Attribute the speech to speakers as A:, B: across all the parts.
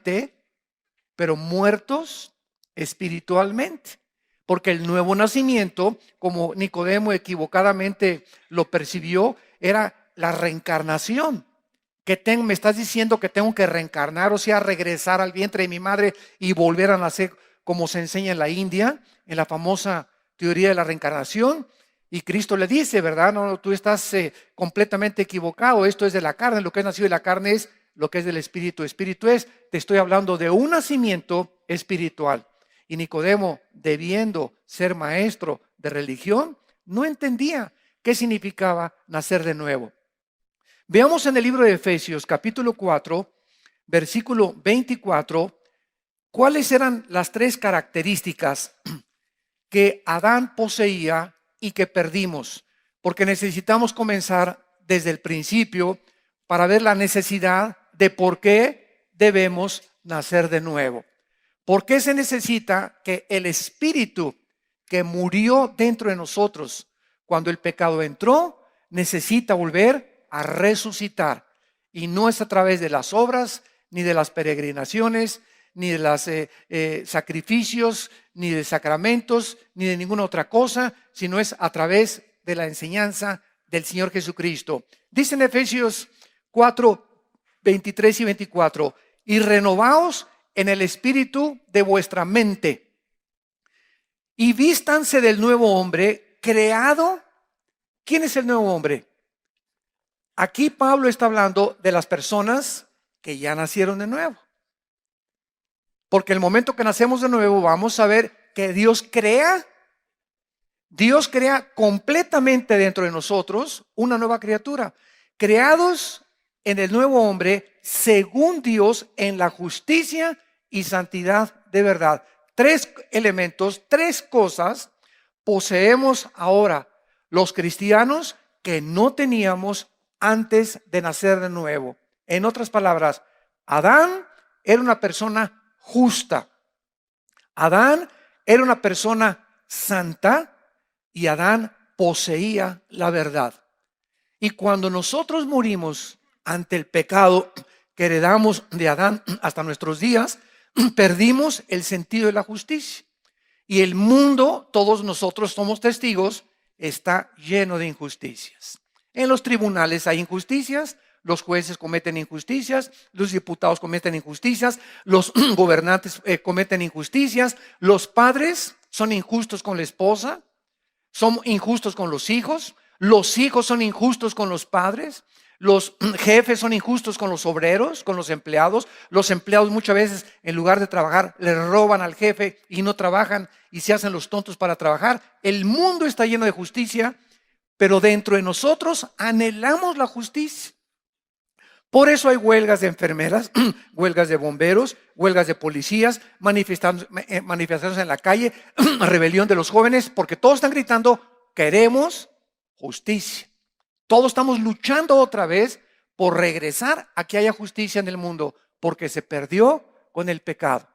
A: físicamente, pero muertos espiritualmente. Porque el nuevo nacimiento, como Nicodemo equivocadamente lo percibió, era la reencarnación. Me estás diciendo que tengo que reencarnar, o sea, regresar al vientre de mi madre y volver a nacer, como se enseña en la India, en la famosa teoría de la reencarnación. Y Cristo le dice, ¿verdad? No, tú estás completamente equivocado. Esto es de la carne. Lo que es nacido de la carne es lo que es del espíritu. Espíritu es, te estoy hablando de un nacimiento espiritual. Y Nicodemo, debiendo ser maestro de religión, no entendía qué significaba nacer de nuevo. Veamos en el libro de Efesios, capítulo 4, versículo 24, cuáles eran las tres características que Adán poseía y que perdimos, porque necesitamos comenzar desde el principio para ver la necesidad de por qué debemos nacer de nuevo. ¿Por qué se necesita que el espíritu que murió dentro de nosotros cuando el pecado entró, necesita volver a resucitar? Y no es a través de las obras, ni de las peregrinaciones, ni de los sacrificios, ni de sacramentos, ni de ninguna otra cosa, sino es a través de la enseñanza del Señor Jesucristo. Dice en Efesios 4, 23 y 24, y renovaos en el espíritu de vuestra mente, y vístanse del nuevo hombre creado. ¿Quién es el nuevo hombre? Aquí Pablo está hablando de las personas que ya nacieron de nuevo. Porque el momento que nacemos de nuevo vamos a ver que Dios crea completamente dentro de nosotros una nueva criatura. Creados en el nuevo hombre según Dios en la justicia y santidad de verdad. Tres elementos, tres cosas poseemos ahora los cristianos que no teníamos antes de nacer de nuevo. En otras palabras, Adán era una persona justa. Adán era una persona santa y Adán poseía la verdad. Y cuando nosotros morimos ante el pecado que heredamos de Adán hasta nuestros días, perdimos el sentido de la justicia. Y el mundo, todos nosotros somos testigos, está lleno de injusticias. En los tribunales hay injusticias, los jueces cometen injusticias, los diputados cometen injusticias, los gobernantes cometen injusticias, los padres son injustos con la esposa, son injustos con los hijos son injustos con los padres, los jefes son injustos con los obreros, con los empleados muchas veces en lugar de trabajar le roban al jefe y no trabajan y se hacen los tontos para trabajar. El mundo está lleno de justicia, pero dentro de nosotros anhelamos la justicia. Por eso hay huelgas de enfermeras, huelgas de bomberos, huelgas de policías, manifestaciones en la calle, rebelión de los jóvenes, porque todos están gritando, queremos justicia. Todos estamos luchando otra vez por regresar a que haya justicia en el mundo, porque se perdió con el pecado.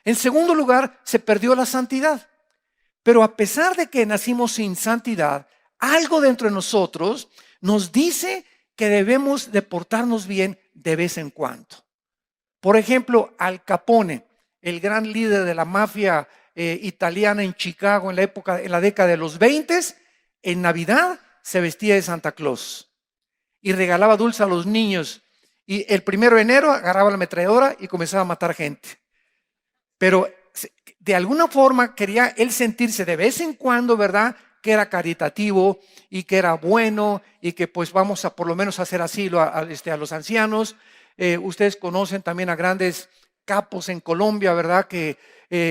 A: En segundo lugar, se perdió la santidad. Pero a pesar de que nacimos sin santidad, algo dentro de nosotros nos dice que debemos de portarnos bien de vez en cuando. Por ejemplo, Al Capone, el gran líder de la mafia italiana en Chicago en la década de los 20, en Navidad se vestía de Santa Claus y regalaba dulces a los niños. Y el 1 de enero agarraba la ametralladora y comenzaba a matar gente. Pero de alguna forma quería él sentirse de vez en cuando, ¿verdad?, que era caritativo y que era bueno y que pues vamos a por lo menos hacer asilo a los ancianos. Ustedes conocen también a grandes capos en Colombia, ¿verdad?, que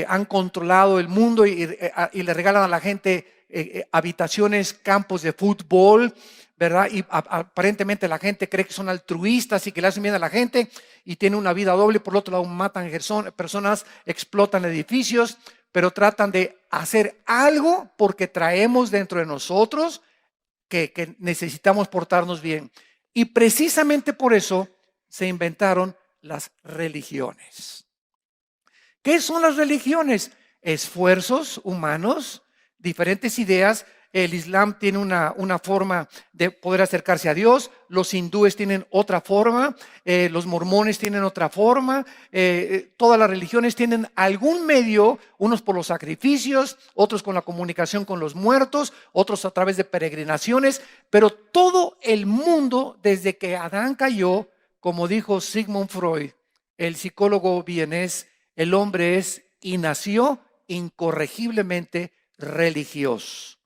A: han controlado el mundo y le regalan a la gente habitaciones, campos de fútbol, ¿verdad? Y aparentemente la gente cree que son altruistas y que le hacen bien a la gente y tienen una vida doble. Por el otro lado matan personas, explotan edificios, pero tratan de hacer algo porque traemos dentro de nosotros que necesitamos portarnos bien. Y precisamente por eso se inventaron las religiones. ¿Qué son las religiones? Esfuerzos humanos, diferentes ideas el Islam tiene una forma de poder acercarse a Dios, los hindúes tienen otra forma, los mormones tienen otra forma, todas las religiones tienen algún medio, unos por los sacrificios, otros con la comunicación con los muertos, otros a través de peregrinaciones, pero todo el mundo desde que Adán cayó, como dijo Sigmund Freud, el psicólogo vienés, el hombre es y nació incorregiblemente religioso.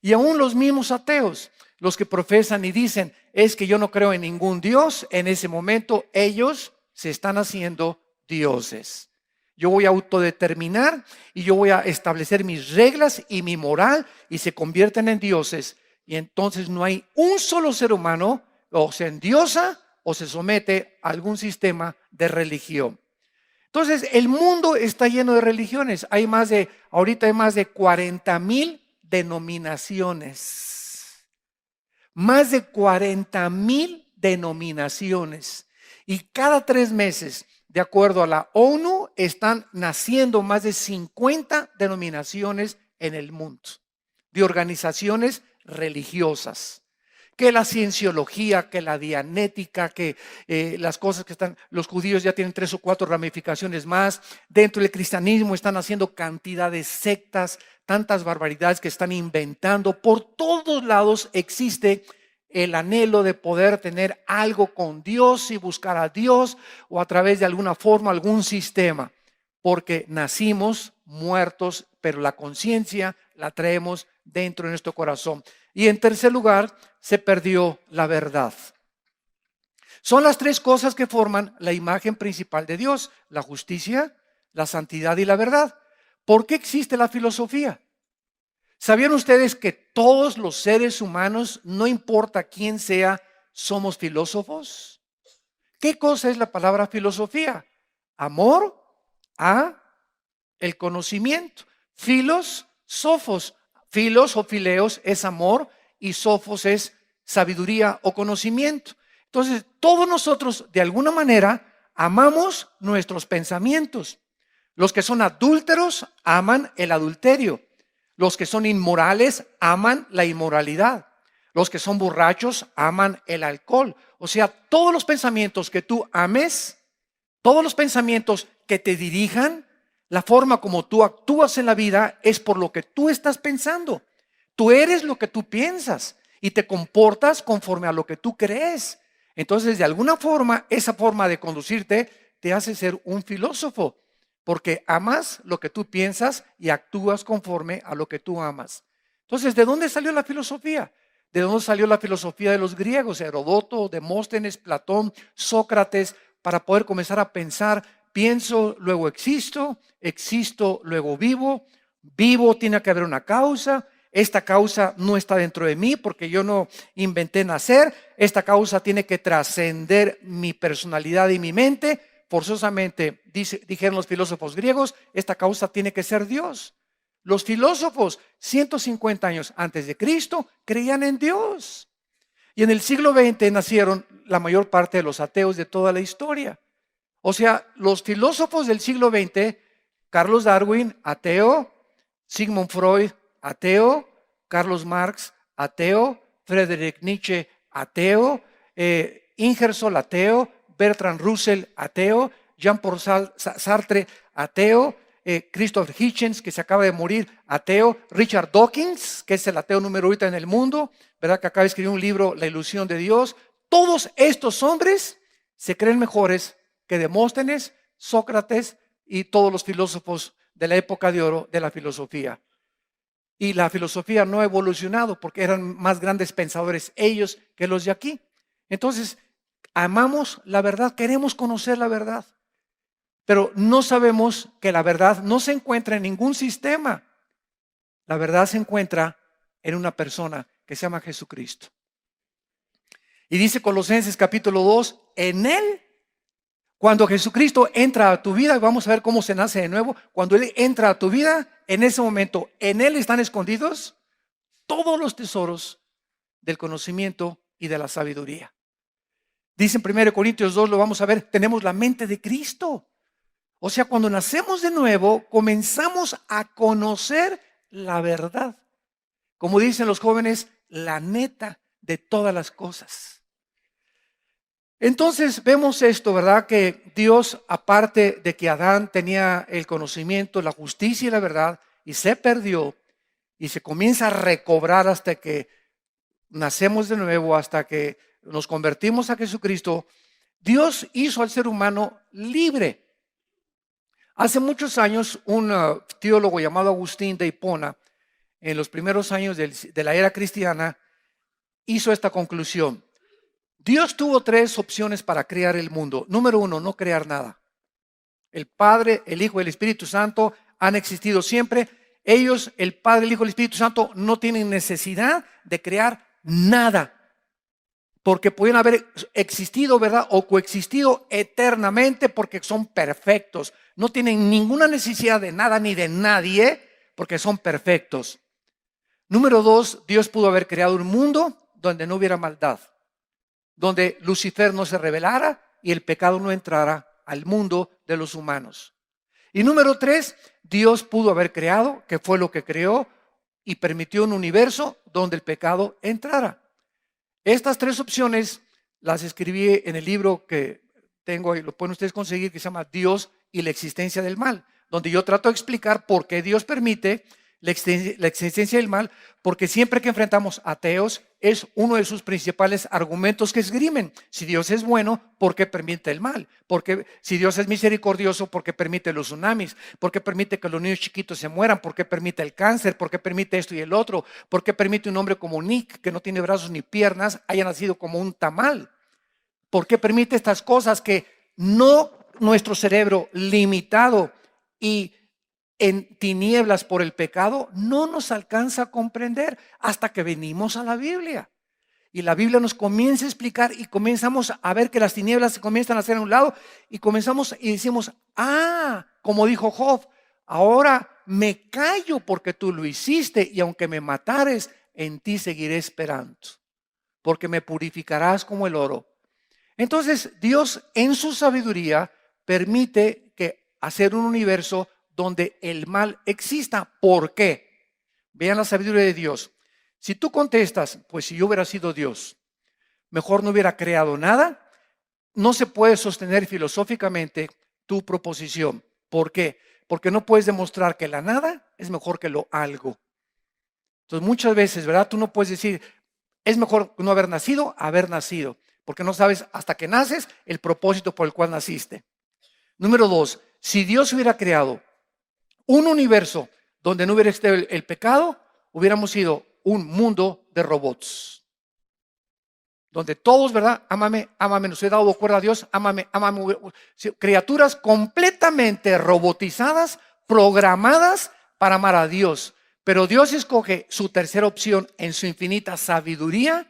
A: Y aún los mismos ateos, los que profesan y dicen, es que yo no creo en ningún Dios, en ese momento ellos se están haciendo dioses. Yo voy a autodeterminar y yo voy a establecer mis reglas y mi moral y se convierten en dioses. Y entonces no hay un solo ser humano o se endiosa o se somete a algún sistema de religión. Entonces, el mundo está lleno de religiones. Ahorita hay más de 40,000 denominaciones. Más de 40,000 denominaciones. Y cada 3 meses, de acuerdo a la ONU, están naciendo más de 50 denominaciones en el mundo, de organizaciones religiosas. Que la cienciología, que la dianética, que las cosas que están, los judíos ya tienen 3 o 4 ramificaciones más. Dentro del cristianismo están haciendo cantidad de sectas, tantas barbaridades que están inventando. Por todos lados existe el anhelo de poder tener algo con Dios y buscar a Dios o a través de alguna forma, algún sistema. Porque nacimos muertos, pero la conciencia la traemos dentro de nuestro corazón. Y en tercer lugar, se perdió la verdad. Son las 3 cosas que forman la imagen principal de Dios: la justicia, la santidad y la verdad. ¿Por qué existe la filosofía? ¿Sabían ustedes que todos los seres humanos, no importa quién sea, somos filósofos? ¿Qué cosa es la palabra filosofía? Amor a el conocimiento. Filos, sofos. Filos o fileos es amor y sofos es sabiduría o conocimiento. Entonces, todos nosotros de alguna manera amamos nuestros pensamientos. Los que son adúlteros aman el adulterio. Los que son inmorales aman la inmoralidad. Los que son borrachos aman el alcohol. O sea, todos los pensamientos que tú ames, todos los pensamientos que te dirijan, la forma como tú actúas en la vida es por lo que tú estás pensando. Tú eres lo que tú piensas y te comportas conforme a lo que tú crees. Entonces, de alguna forma, esa forma de conducirte te hace ser un filósofo, porque amas lo que tú piensas y actúas conforme a lo que tú amas. Entonces, ¿de dónde salió la filosofía? ¿De dónde salió la filosofía de los griegos? Heródoto, Demóstenes, Platón, Sócrates, para poder comenzar a pensar: pienso, luego existo, existo, luego vivo, vivo, tiene que haber una causa. Esta causa no está dentro de mí porque yo no inventé nacer. Esta causa tiene que trascender mi personalidad y mi mente. Forzosamente, dijeron los filósofos griegos, esta causa tiene que ser Dios. Los filósofos, 150 años antes de Cristo, creían en Dios. Y en el siglo XX nacieron la mayor parte de los ateos de toda la historia. O sea, los filósofos del siglo XX, Carlos Darwin, ateo; Sigmund Freud, ateo; Carlos Marx, ateo; Friedrich Nietzsche, ateo; Ingersoll, ateo; Bertrand Russell, ateo; Jean-Paul Sartre, ateo; Christopher Hitchens, que se acaba de morir, ateo; Richard Dawkins, que es el ateo número 1 en el mundo, ¿verdad? Que acaba de escribir un libro, La ilusión de Dios. Todos estos hombres se creen mejores que Demóstenes, Sócrates y todos los filósofos de la época de oro de la filosofía. Y la filosofía no ha evolucionado porque eran más grandes pensadores ellos que los de aquí. Entonces, amamos la verdad, queremos conocer la verdad, pero no sabemos que la verdad no se encuentra en ningún sistema. La verdad se encuentra en una persona que se llama Jesucristo. Y dice Colosenses capítulo 2, en Él, cuando Jesucristo entra a tu vida, vamos a ver cómo se nace de nuevo. Cuando Él entra a tu vida, en ese momento, en Él están escondidos todos los tesoros del conocimiento y de la sabiduría. Dice en 1 Corintios 2, lo vamos a ver, tenemos la mente de Cristo. O sea, cuando nacemos de nuevo, comenzamos a conocer la verdad. como dicen los jóvenes, la neta de todas las cosas. Entonces vemos esto, ¿verdad? Que Dios, aparte de que Adán tenía el conocimiento, la justicia y la verdad, y se perdió, y se comienza a recobrar hasta que nacemos de nuevo, hasta que nos convertimos a Jesucristo, Dios hizo al ser humano libre. Hace muchos años, un teólogo llamado Agustín de Hipona, en los primeros años de la era cristiana, hizo esta conclusión. Dios tuvo tres opciones para crear el mundo. Número uno, no crear nada. El Padre, el Hijo y el Espíritu Santo han existido siempre. Ellos, el Padre, el Hijo y el Espíritu Santo, no tienen necesidad de crear nada. Porque pueden haber existido, ¿verdad? O coexistido eternamente porque son perfectos. No tienen ninguna necesidad de nada ni de nadie porque son perfectos. Número dos, Dios pudo haber creado un mundo donde no hubiera maldad, donde Lucifer no se rebelara y el pecado no entrara al mundo de los humanos. Y número tres, Dios pudo haber creado, que fue lo que creó, y permitió un universo donde el pecado entrara. Estas tres opciones las escribí en el libro que tengo y lo pueden ustedes conseguir, que se llama Dios y la existencia del mal, donde yo trato de explicar por qué Dios permite la existencia del mal, porque siempre que enfrentamos ateos es uno de sus principales argumentos que esgrimen. Si Dios es bueno, ¿por qué permite el mal? Porque si Dios es misericordioso, ¿por qué permite los tsunamis? ¿Por qué permite que los niños chiquitos se mueran? ¿Por qué permite el cáncer? ¿Por qué permite esto y el otro? ¿Por qué permite un hombre como Nick, que no tiene brazos ni piernas, haya nacido como un tamal? ¿Por qué permite estas cosas que no nuestro cerebro limitado y en tinieblas por el pecado no nos alcanza a comprender hasta que venimos a la Biblia? Y la Biblia nos comienza a explicar y comenzamos a ver que las tinieblas se comienzan a hacer a un lado y comenzamos y decimos, como dijo Job, ahora me callo porque tú lo hiciste y aunque me matares, en ti seguiré esperando, porque me purificarás como el oro. Entonces Dios en su sabiduría permite que hacer un universo donde el mal exista. ¿Por qué? Vean la sabiduría de Dios. Si tú contestas, pues si yo hubiera sido Dios, mejor no hubiera creado nada, no se puede sostener filosóficamente tu proposición. ¿Por qué? Porque no puedes demostrar que la nada es mejor que lo algo. Entonces muchas veces, ¿verdad? Tú no puedes decir, es mejor no haber nacido, porque no sabes hasta que naces el propósito por el cual naciste. Número dos, si Dios hubiera creado un universo donde no hubiera estado el pecado, hubiéramos sido un mundo de robots. Donde todos, ¿verdad? Ámame, ámame, nos he dado cuerda a Dios, ámame, ámame. Criaturas completamente robotizadas, programadas para amar a Dios. Pero Dios escoge su tercera opción en su infinita sabiduría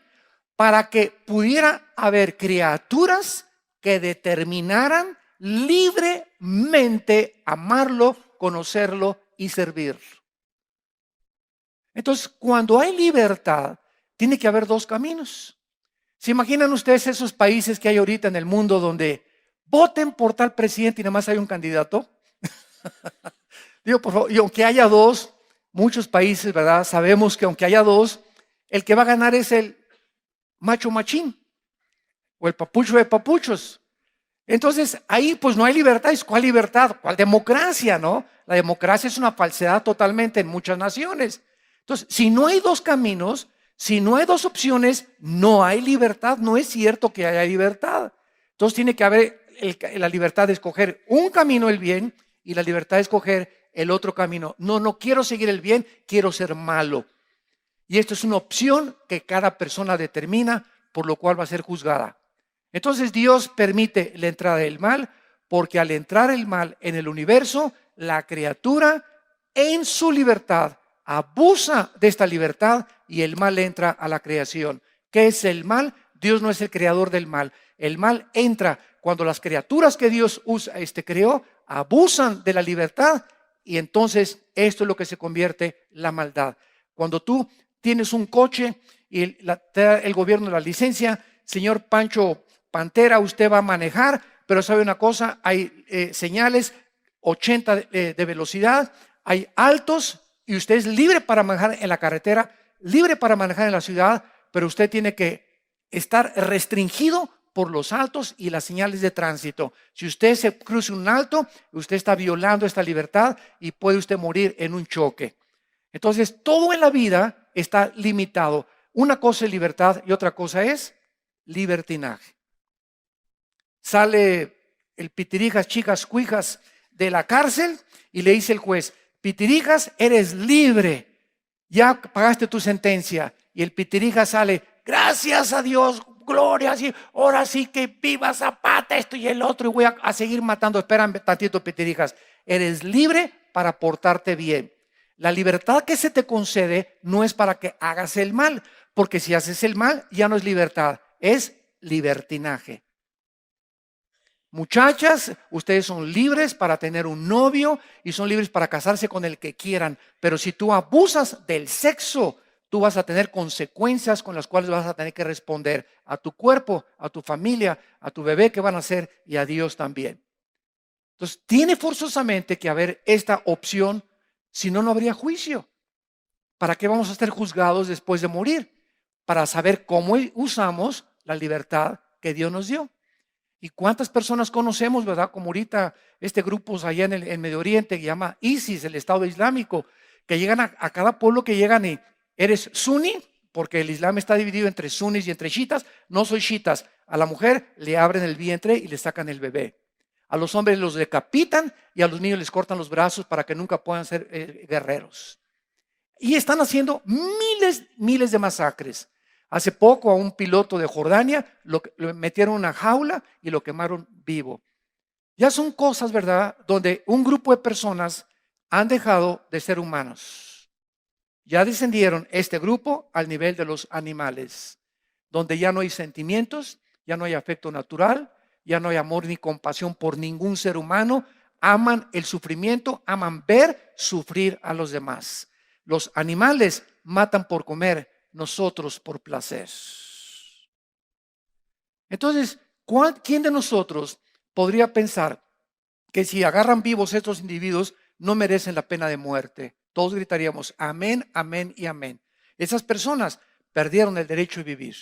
A: para que pudiera haber criaturas que determinaran libremente amarlo, conocerlo y servir. Entonces, cuando hay libertad, tiene que haber dos caminos. ¿Se imaginan ustedes esos países que hay ahorita en el mundo donde voten por tal presidente y nada más hay un candidato? Digo, por favor, y aunque haya dos, muchos países, ¿verdad? Sabemos que aunque haya dos, el que va a ganar es el macho machín o el papucho de papuchos. Entonces, ahí pues no hay libertad. ¿Cuál libertad? ¿Cuál democracia, no? La democracia es una falsedad totalmente en muchas naciones. Entonces, si no hay dos caminos, si no hay dos opciones, no hay libertad. No es cierto que haya libertad. Entonces tiene que haber la libertad de escoger un camino, el bien, y la libertad de escoger el otro camino. No quiero seguir el bien, quiero ser malo. Y esto es una opción que cada persona determina, por lo cual va a ser juzgada. Entonces Dios permite la entrada del mal, porque al entrar el mal en el universo, la criatura en su libertad abusa de esta libertad y el mal entra a la creación. ¿Qué es el mal? Dios no es el creador del mal. El mal entra cuando las criaturas que Dios creó abusan de la libertad y entonces esto es lo que se convierte en la maldad. Cuando tú tienes un coche y te da el gobierno la licencia, señor Pancho Pantera, usted va a manejar, pero sabe una cosa, hay señales 80 de velocidad, hay altos y usted es libre para manejar en la carretera libre para manejar en la ciudad, pero usted tiene que estar restringido por los altos y las señales de tránsito. Si usted se cruza un alto, usted está violando esta libertad y puede usted morir en un choque. Entonces, todo en la vida está limitado. Una cosa es libertad y otra cosa es libertinaje. Sale el Pitirijas Chicas Cuijas de la cárcel y le dice el juez: Pitirijas, eres libre, ya pagaste tu sentencia. Y el Pitirijas sale: gracias a Dios, gloria, sí, ahora sí que viva Zapata, esto y el otro, y voy a seguir matando. Espérame tantito, Pitirijas, eres libre para portarte bien. La libertad que se te concede no es para que hagas el mal, porque si haces el mal ya no es libertad, es libertinaje. Muchachas, ustedes son libres para tener un novio y son libres para casarse con el que quieran, pero si tú abusas del sexo, tú vas a tener consecuencias con las cuales vas a tener que responder a tu cuerpo, a tu familia, a tu bebé que van a ser y a Dios también. Entonces, tiene forzosamente que haber esta opción, si no, no habría juicio. ¿Para qué vamos a ser juzgados después de morir? Para saber cómo usamos la libertad que Dios nos dio. ¿Y cuántas personas conocemos, verdad? Como ahorita este grupo allá en el Medio Oriente que llama ISIS, el Estado Islámico, que llegan a cada pueblo que llegan y eres suní, porque el Islam está dividido entre sunis y entre chiitas. No soy chiitas. A la mujer le abren el vientre y le sacan el bebé. A los hombres los decapitan y a los niños les cortan los brazos para que nunca puedan ser guerreros. Y están haciendo miles de masacres. Hace poco a un piloto de Jordania lo metieron en una jaula y lo quemaron vivo. Ya son cosas, ¿verdad?, donde un grupo de personas han dejado de ser humanos. Ya descendieron este grupo al nivel de los animales, donde ya no hay sentimientos, ya no hay afecto natural, ya no hay amor ni compasión por ningún ser humano. Aman el sufrimiento, aman ver sufrir a los demás. Los animales matan por comer, nosotros por placer. Entonces, ¿quién de nosotros podría pensar que si agarran vivos estos individuos no merecen la pena de muerte? Todos gritaríamos amén, amén y amén. Esas personas perdieron el derecho de vivir.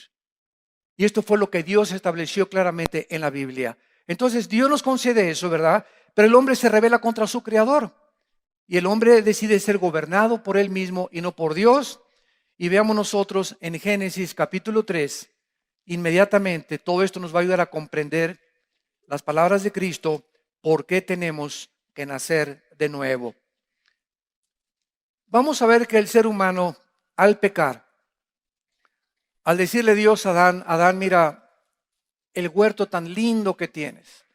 A: Y esto fue lo que Dios estableció claramente en la Biblia. Entonces Dios nos concede eso, ¿verdad? Pero el hombre se rebela contra su creador. Y el hombre decide ser gobernado por él mismo y no por Dios. Y veamos nosotros en Génesis capítulo 3, inmediatamente todo esto nos va a ayudar a comprender las palabras de Cristo, por qué tenemos que nacer de nuevo. Vamos a ver que el ser humano, al pecar, al decirle Dios a Adán: Adán, mira el huerto tan lindo que tienes.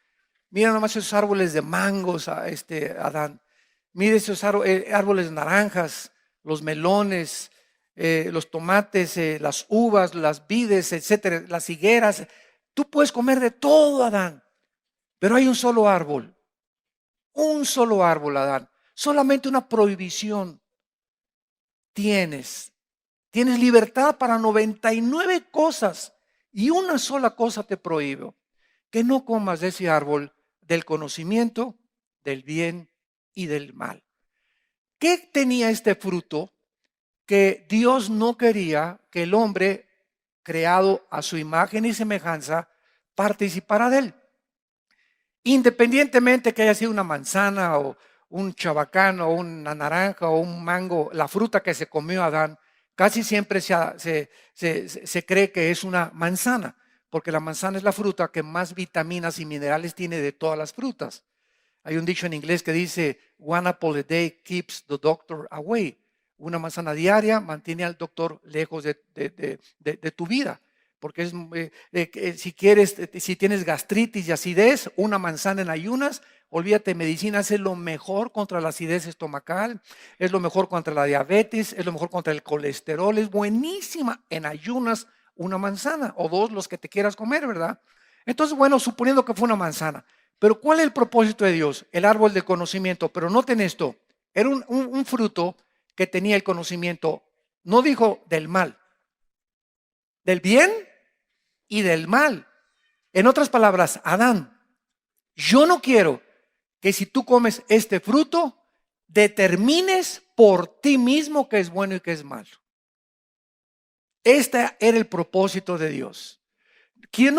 A: Mira nomás esos árboles de mangos, Adán. Mira esos árboles de naranjas, los melones, los tomates, las uvas, las vides, etcétera, las higueras. Tú puedes comer de todo, Adán. Pero hay un solo árbol, Adán. Solamente una prohibición tienes. Tienes libertad para 99 cosas y una sola cosa te prohíbo: que no comas de ese árbol del conocimiento del bien y del mal. ¿Qué tenía este fruto que Dios no quería que el hombre, creado a su imagen y semejanza, participara de él? Independientemente que haya sido una manzana o un chabacán o una naranja o un mango, la fruta que se comió Adán, casi siempre se cree que es una manzana, porque la manzana es la fruta que más vitaminas y minerales tiene de todas las frutas. Hay un dicho en inglés que dice: one apple a day keeps the doctor away. Una manzana diaria mantiene al doctor lejos de tu vida. Porque si tienes gastritis y acidez, una manzana en ayunas, olvídate, medicina es lo mejor contra la acidez estomacal, es lo mejor contra la diabetes, es lo mejor contra el colesterol, es buenísima en ayunas una manzana o dos, los que te quieras comer, ¿verdad? Entonces, bueno, suponiendo que fue una manzana, pero ¿cuál es el propósito de Dios? El árbol del conocimiento. Pero noten esto, era un fruto que tenía el conocimiento, no dijo del mal, del bien y del mal. En otras palabras, Adán, yo no quiero que si tú comes este fruto, determines por ti mismo qué es bueno y qué es malo. Este era el propósito de Dios. Dios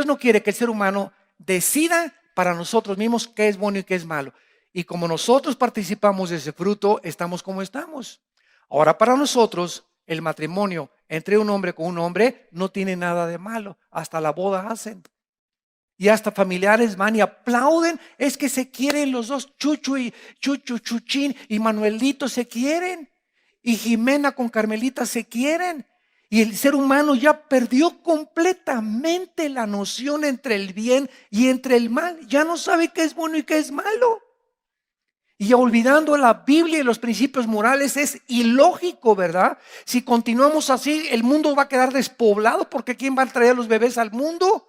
A: no quiere que el ser humano decida para nosotros mismos qué es bueno y qué es malo. Y como nosotros participamos de ese fruto, estamos como estamos. Ahora, para nosotros, el matrimonio entre un hombre con un hombre no tiene nada de malo. Hasta la boda hacen. Y hasta familiares van y aplauden. Es que se quieren los dos, Chuchín y Manuelito se quieren. Y Jimena con Carmelita se quieren. Y el ser humano ya perdió completamente la noción entre el bien y entre el mal. Ya no sabe qué es bueno y qué es malo. Y olvidando la Biblia y los principios morales es ilógico, ¿verdad? Si continuamos así, el mundo va a quedar despoblado porque ¿quién va a traer a los bebés al mundo?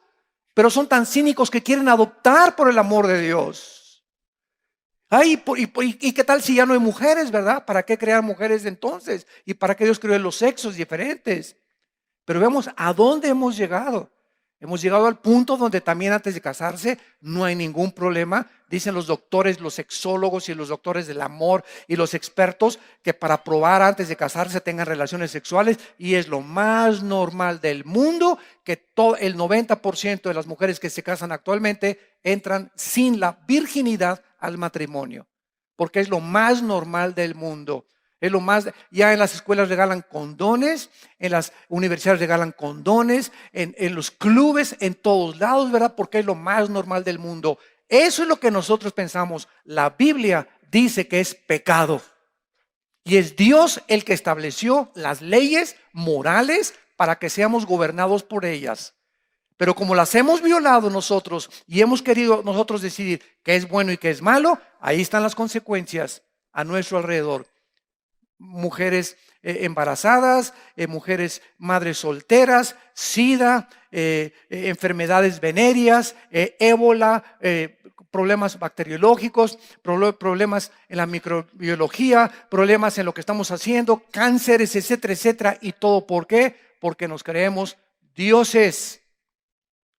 A: Pero son tan cínicos que quieren adoptar por el amor de Dios. Ay, ¿y qué tal si ya no hay mujeres, verdad? ¿Para qué crear mujeres entonces? ¿Y para qué Dios creó los sexos diferentes? Pero vemos a dónde hemos llegado. Hemos llegado al punto donde también antes de casarse no hay ningún problema. Dicen los doctores, los sexólogos y los doctores del amor y los expertos que para probar antes de casarse tengan relaciones sexuales, y es lo más normal del mundo que todo el 90% de las mujeres que se casan actualmente entran sin la virginidad al matrimonio, porque es lo más normal del mundo. Es lo más, ya en las escuelas regalan condones, en las universidades regalan condones, en los clubes, en todos lados, ¿verdad? Porque es lo más normal del mundo. Eso es lo que nosotros pensamos. La Biblia dice que es pecado. Y es Dios el que estableció las leyes morales para que seamos gobernados por ellas. Pero como las hemos violado nosotros y hemos querido nosotros decidir qué es bueno y qué es malo, ahí están las consecuencias a nuestro alrededor. Mujeres embarazadas, mujeres madres solteras, SIDA, enfermedades venéreas, ébola, problemas bacteriológicos, problemas en la microbiología, problemas en lo que estamos haciendo, cánceres, etcétera, etcétera. ¿Y todo por qué? Porque nos creemos dioses,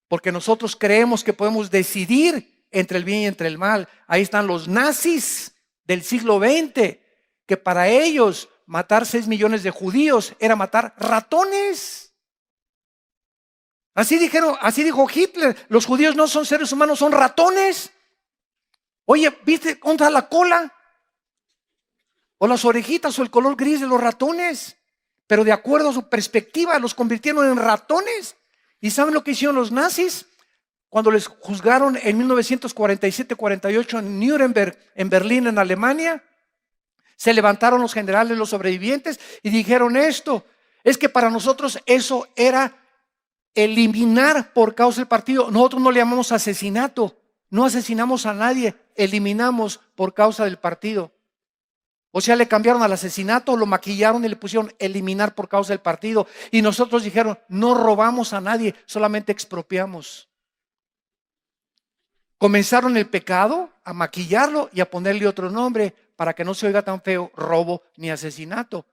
A: porque nosotros creemos que podemos decidir entre el bien y entre el mal. Ahí están los nazis del siglo XX, que para ellos matar 6 millones de judíos era matar ratones. Así dijo Hitler, los judíos no son seres humanos, son ratones. Oye, ¿viste contra la cola? O las orejitas o el color gris de los ratones. Pero de acuerdo a su perspectiva los convirtieron en ratones. ¿Y saben lo que hicieron los nazis? Cuando les juzgaron en 1947-48 en Nuremberg, en Berlín, en Alemania, se levantaron los generales, los sobrevivientes, y dijeron esto: es que para nosotros eso era eliminar por causa del partido. Nosotros no le llamamos asesinato, no asesinamos a nadie, eliminamos por causa del partido. O sea, le cambiaron al asesinato, lo maquillaron y le pusieron eliminar por causa del partido. Y nosotros dijeron, no robamos a nadie, solamente expropiamos. Comenzaron el pecado a maquillarlo y a ponerle otro nombre para que no se oiga tan feo, robo ni asesinato.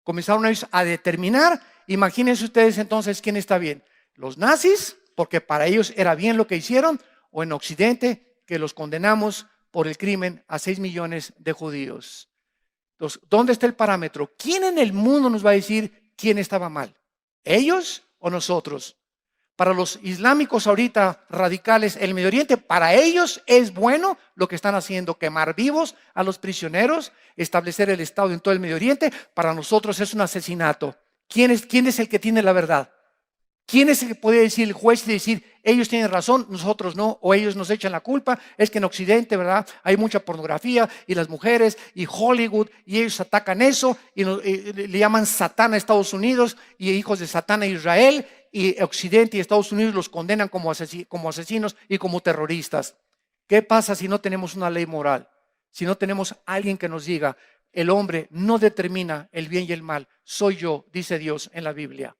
A: Comenzaron ellos a determinar. Imagínense ustedes entonces quién está bien: los nazis, porque para ellos era bien lo que hicieron, o en Occidente, que los condenamos por el crimen a 6 millones de judíos. Entonces, ¿dónde está el parámetro? ¿Quién en el mundo nos va a decir quién estaba mal? ¿Ellos o nosotros? Para los islámicos ahorita radicales, el Medio Oriente, para ellos es bueno lo que están haciendo: quemar vivos a los prisioneros, establecer el Estado en todo el Medio Oriente. Para nosotros es un asesinato. ¿Quién es el que tiene la verdad? ¿Quién es el que puede decir, el juez, y decir ellos tienen razón, nosotros no, o ellos nos echan la culpa? Es que en Occidente, ¿verdad?, hay mucha pornografía y las mujeres y Hollywood, y ellos atacan eso y le llaman Satán a Estados Unidos y hijos de Satán a Israel, y Occidente y Estados Unidos los condenan como asesinos y como terroristas. ¿Qué pasa si no tenemos una ley moral? Si no tenemos alguien que nos diga, el hombre no determina el bien y el mal, soy yo, dice Dios en la Biblia.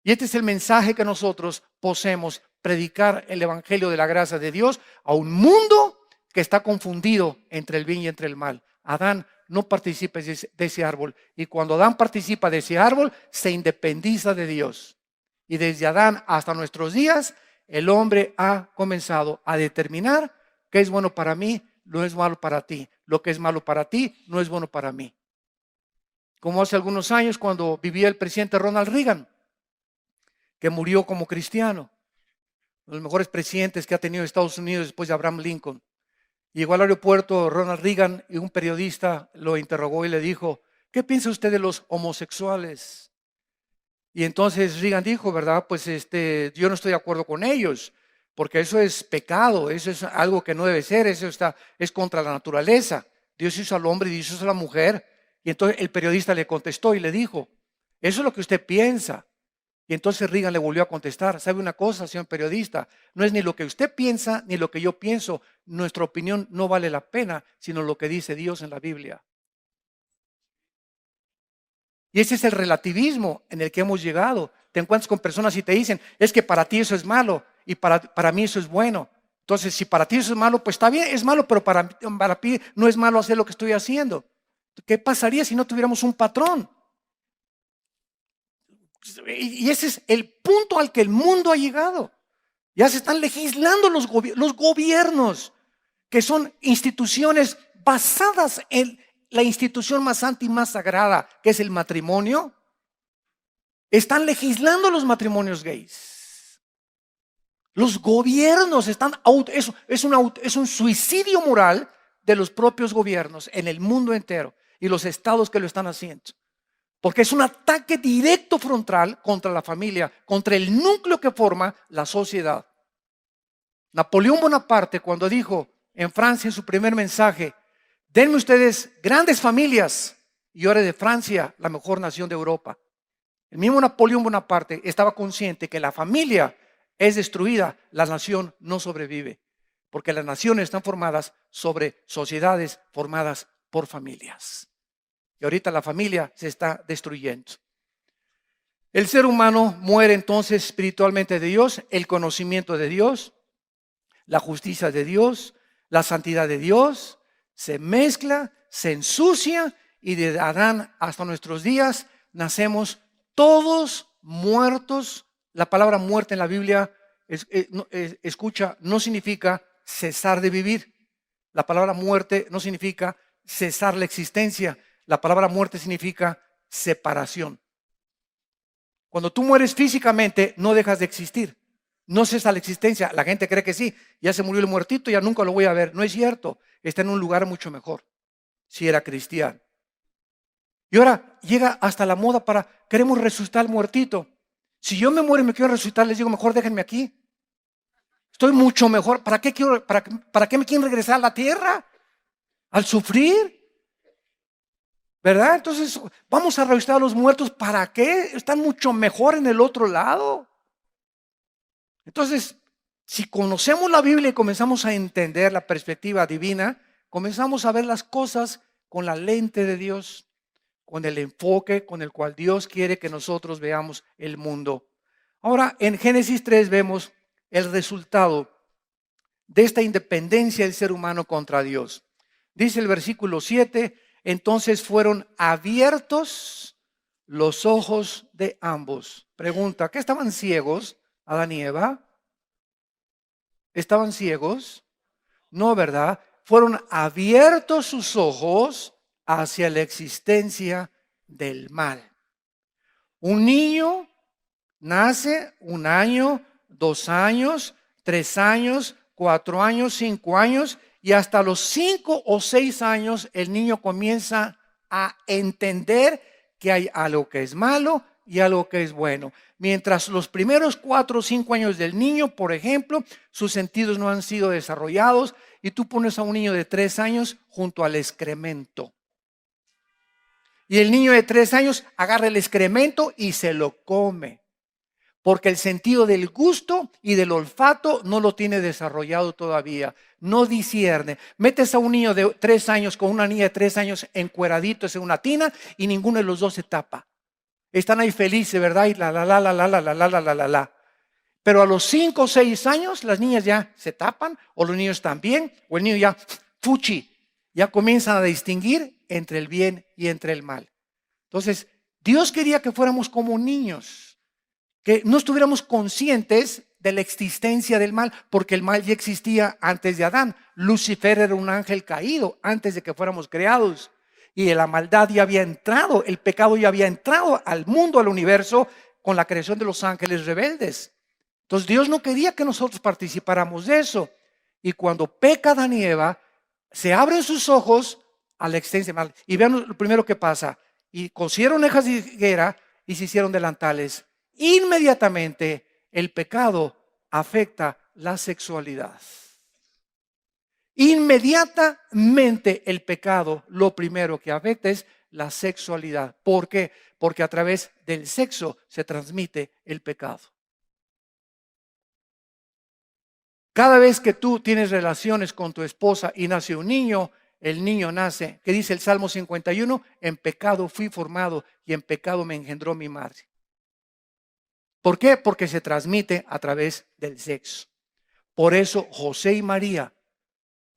A: Y este es el mensaje que nosotros poseemos: predicar el evangelio de la gracia de Dios a un mundo que está confundido entre el bien y entre el mal. Adán no participa de ese árbol, y cuando Adán participa de ese árbol se independiza de Dios. Y desde Adán hasta nuestros días el hombre ha comenzado a determinar qué es bueno para mí, no es malo para ti. Lo que es malo para ti no es bueno para mí. Como hace algunos años cuando vivía el presidente Ronald Reagan, que murió como cristiano, uno de los mejores presidentes que ha tenido Estados Unidos después de Abraham Lincoln. Llegó al aeropuerto Ronald Reagan y un periodista lo interrogó y le dijo: ¿qué piensa usted de los homosexuales? Y entonces Reagan dijo, ¿verdad? Pues yo no estoy de acuerdo con ellos, porque eso es pecado, eso es algo que no debe ser, es contra la naturaleza. Dios hizo al hombre y Dios hizo a la mujer. Y entonces el periodista le contestó y le dijo: eso es lo que usted piensa. Y entonces Reagan le volvió a contestar: ¿sabe una cosa, señor periodista? No es ni lo que usted piensa ni lo que yo pienso. Nuestra opinión no vale la pena, sino lo que dice Dios en la Biblia. Y ese es el relativismo en el que hemos llegado. Te encuentras con personas y te dicen: es que para ti eso es malo y para mí eso es bueno. Entonces, si para ti eso es malo, pues está bien, es malo, pero para mí no es malo hacer lo que estoy haciendo. ¿Qué pasaría si no tuviéramos un patrón? Y ese es el punto al que el mundo ha llegado. Ya se están legislando los gobiernos, que son instituciones basadas en la institución más santa y más sagrada, que es el matrimonio. Están legislando los matrimonios gays. Los gobiernos están, es un suicidio moral de los propios gobiernos en el mundo entero y los estados que lo están haciendo. Porque es un ataque directo frontal contra la familia, contra el núcleo que forma la sociedad. Napoleón Bonaparte, cuando dijo en Francia en su primer mensaje: denme ustedes grandes familias, y yo haré de Francia la mejor nación de Europa. El mismo Napoleón Bonaparte estaba consciente que la familia es destruida, la nación no sobrevive, porque las naciones están formadas sobre sociedades formadas por familias. Y ahorita la familia se está destruyendo. El ser humano muere entonces espiritualmente de Dios, el conocimiento de Dios, la justicia de Dios, la santidad de Dios, se mezcla, se ensucia, y de Adán hasta nuestros días nacemos todos muertos. La palabra muerte en la Biblia, escucha, no significa cesar de vivir. La palabra muerte no significa cesar la existencia. La palabra muerte significa separación. Cuando tú mueres físicamente, no dejas de existir. No cesa la existencia. La gente cree que sí. Ya se murió el muertito, ya nunca lo voy a ver. No es cierto. Está en un lugar mucho mejor, si era cristiano. Y ahora llega hasta la moda queremos resucitar al muertito. Si yo me muero y me quiero resucitar, les digo: mejor déjenme aquí. Estoy mucho mejor. ¿Para qué me quieren regresar a la tierra? ¿Al sufrir? ¿Verdad? Entonces, vamos a resucitar a los muertos. ¿Para qué? Están mucho mejor en el otro lado. Entonces, si conocemos la Biblia y comenzamos a entender la perspectiva divina, comenzamos a ver las cosas con la lente de Dios, con el enfoque con el cual Dios quiere que nosotros veamos el mundo. Ahora, en Génesis 3 vemos el resultado de esta independencia del ser humano contra Dios. Dice el versículo 7: entonces fueron abiertos los ojos de ambos. Pregunta: ¿qué estaban ciegos, Adán y Eva? ¿Estaban ciegos? No, ¿verdad? Fueron abiertos sus ojos hacia la existencia del mal. Un niño nace 1 año, 2 años, 3 años, 4 años, 5 años, y hasta los 5 o 6 años el niño comienza a entender que hay algo que es malo y algo que es bueno. Mientras los primeros 4 o 5 años del niño, por ejemplo, sus sentidos no han sido desarrollados, y tú pones a un niño de 3 años junto al excremento. Y el niño de 3 años agarra el excremento y se lo come, porque el sentido del gusto y del olfato no lo tiene desarrollado todavía, no discierne. Metes a un niño de 3 años con una niña de 3 años encueraditos en una tina y ninguno de los dos se tapa. Están ahí felices, ¿verdad? Y la. Pero a los 5 o 6 años las niñas ya se tapan, o los niños también, o el niño ya fuchi, ya comienzan a distinguir entre el bien y entre el mal. Entonces, Dios quería que fuéramos como niños, que no estuviéramos conscientes de la existencia del mal, porque el mal ya existía antes de Adán. Lucifer era un ángel caído antes de que fuéramos creados. Y la maldad ya había entrado, el pecado ya había entrado al mundo, al universo, con la creación de los ángeles rebeldes. Entonces Dios no quería que nosotros participáramos de eso. Y cuando peca Adán y Eva, se abren sus ojos a la existencia mal. Y vean lo primero que pasa. Y cosieron hojas de higuera y se hicieron delantales. Inmediatamente el pecado afecta la sexualidad. Inmediatamente el pecado lo primero que afecta es la sexualidad. ¿Por qué? Porque a través del sexo se transmite el pecado. Cada vez que tú tienes relaciones con tu esposa y nace un niño, el niño nace, ¿qué dice el Salmo 51? En pecado fui formado y en pecado me engendró mi madre. ¿Por qué? Porque se transmite a través del sexo. Por eso José y María,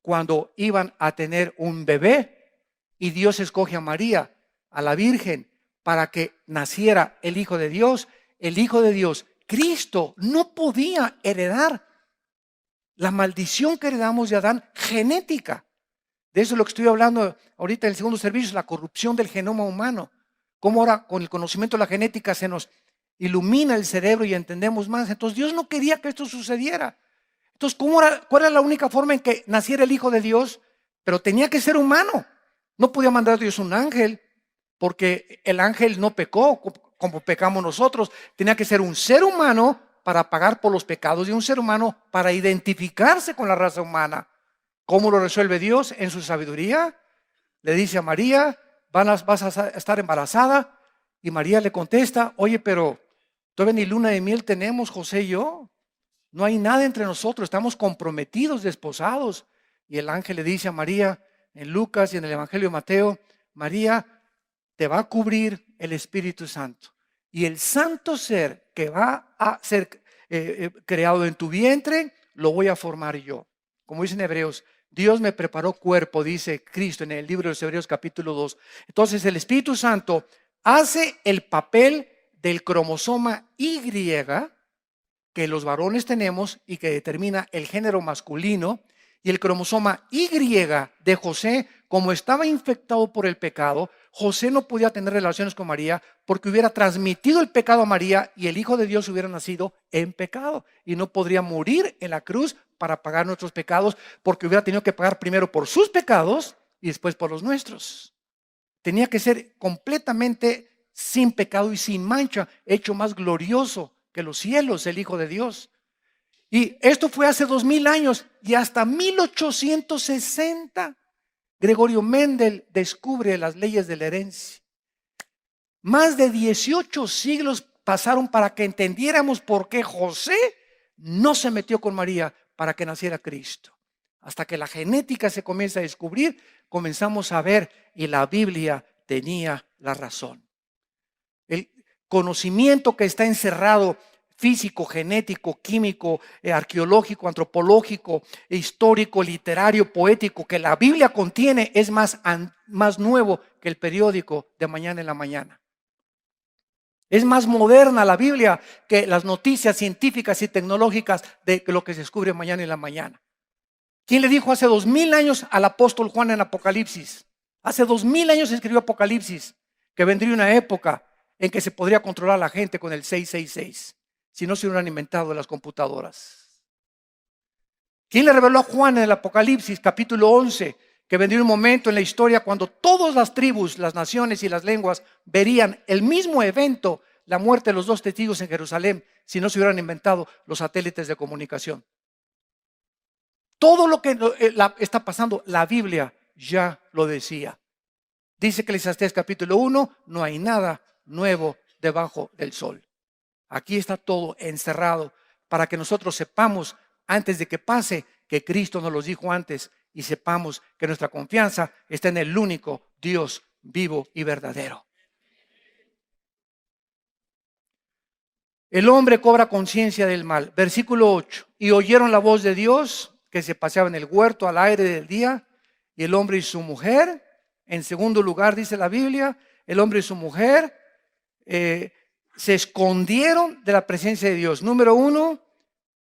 A: cuando iban a tener un bebé, y Dios escoge a María, a la Virgen, para que naciera el Hijo de Dios, Cristo, no podía heredar la maldición que heredamos de Adán genética. De eso es lo que estoy hablando ahorita en el segundo servicio, la corrupción del genoma humano. Cómo ahora con el conocimiento de la genética se nos ilumina el cerebro y entendemos más. Entonces Dios no quería que esto sucediera. Entonces, ¿cuál era la única forma en que naciera el Hijo de Dios? Pero tenía que ser humano. No podía mandar a Dios un ángel, porque el ángel no pecó como pecamos nosotros. Tenía que ser un ser humano para pagar por los pecados de un ser humano, para identificarse con la raza humana. ¿Cómo lo resuelve Dios? En su sabiduría. Le dice a María, vas a estar embarazada. Y María le contesta, oye, pero todavía ni luna de miel tenemos, José y yo. No hay nada entre nosotros, estamos comprometidos, desposados. Y el ángel le dice a María, en Lucas y en el Evangelio de Mateo, María, te va a cubrir el Espíritu Santo. Y el santo ser que va a ser creado en tu vientre, lo voy a formar yo. Como dicen Hebreos, Dios me preparó cuerpo, dice Cristo en el libro de los Hebreos capítulo 2. Entonces el Espíritu Santo hace el papel del cromosoma Y que los varones tenemos y que determina el género masculino, y el cromosoma Y de José, como estaba infectado por el pecado, José no podía tener relaciones con María porque hubiera transmitido el pecado a María y el Hijo de Dios hubiera nacido en pecado y no podría morir en la cruz para pagar nuestros pecados porque hubiera tenido que pagar primero por sus pecados y después por los nuestros. Tenía que ser completamente sin pecado y sin mancha, hecho más glorioso que los cielos, el Hijo de Dios. Y esto fue hace 2000 años y hasta 1860 Gregorio Mendel descubre las leyes de la herencia. Más de 18 siglos pasaron para que entendiéramos por qué José no se metió con María para que naciera Cristo. Hasta que la genética se comienza a descubrir, comenzamos a ver y la Biblia tenía la razón. El conocimiento que está encerrado, físico, genético, químico, arqueológico, antropológico, histórico, literario, poético, que la Biblia contiene, es más nuevo que el periódico de mañana en la mañana. Es más moderna la Biblia que las noticias científicas y tecnológicas de lo que se descubre mañana en la mañana. ¿Quién le dijo hace 2000 años al apóstol Juan en Apocalipsis? Hace 2000 años escribió Apocalipsis, que vendría una época en que se podría controlar a la gente con el 666, si no se hubieran inventado las computadoras. ¿Quién le reveló a Juan en el Apocalipsis capítulo 11 que vendría un momento en la historia cuando todas las tribus, las naciones y las lenguas verían el mismo evento, la muerte de los 2 testigos en Jerusalén, si no se hubieran inventado los satélites de comunicación? Todo lo que está pasando, la Biblia ya lo decía. Dice Eclesiastés capítulo 1, no hay nada nuevo debajo del sol. Aquí está todo encerrado para que nosotros sepamos antes de que pase que Cristo nos lo dijo antes y sepamos que nuestra confianza está en el único Dios vivo y verdadero. El hombre cobra conciencia del mal. Versículo 8. Y oyeron la voz de Dios que se paseaba en el huerto al aire del día, y el hombre y su mujer. En segundo lugar, dice la Biblia, el hombre y su mujer se escondieron de la presencia de Dios. Número 1,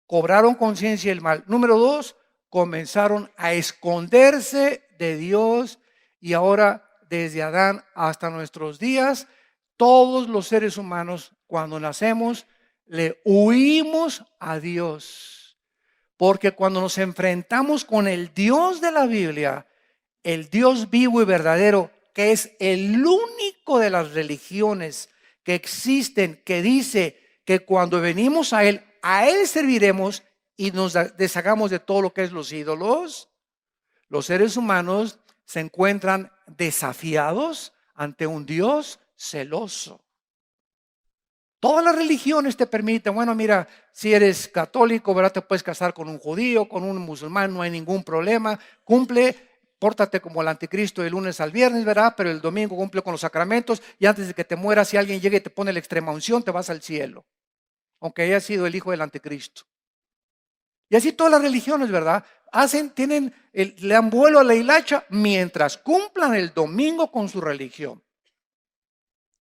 A: cobraron conciencia del mal. Número 2, comenzaron a esconderse de Dios y ahora desde Adán hasta nuestros días, todos los seres humanos, cuando nacemos, le huimos a Dios. Porque cuando nos enfrentamos con el Dios de la Biblia, el Dios vivo y verdadero, que es el único de las religiones que existen, que dice que cuando venimos a Él serviremos y nos deshagamos de todo lo que es los ídolos, los seres humanos se encuentran desafiados ante un Dios celoso. Todas las religiones te permiten, bueno, mira, si eres católico, ¿verdad? Te puedes casar con un judío, con un musulmán, no hay ningún problema. Cumple, pórtate como el anticristo de lunes al viernes, ¿verdad? Pero el domingo cumple con los sacramentos y antes de que te mueras, si alguien llega y te pone la extrema unción, te vas al cielo, aunque haya sido el hijo del anticristo. Y así todas las religiones, ¿verdad? Le dan vuelo a la hilacha mientras cumplan el domingo con su religión.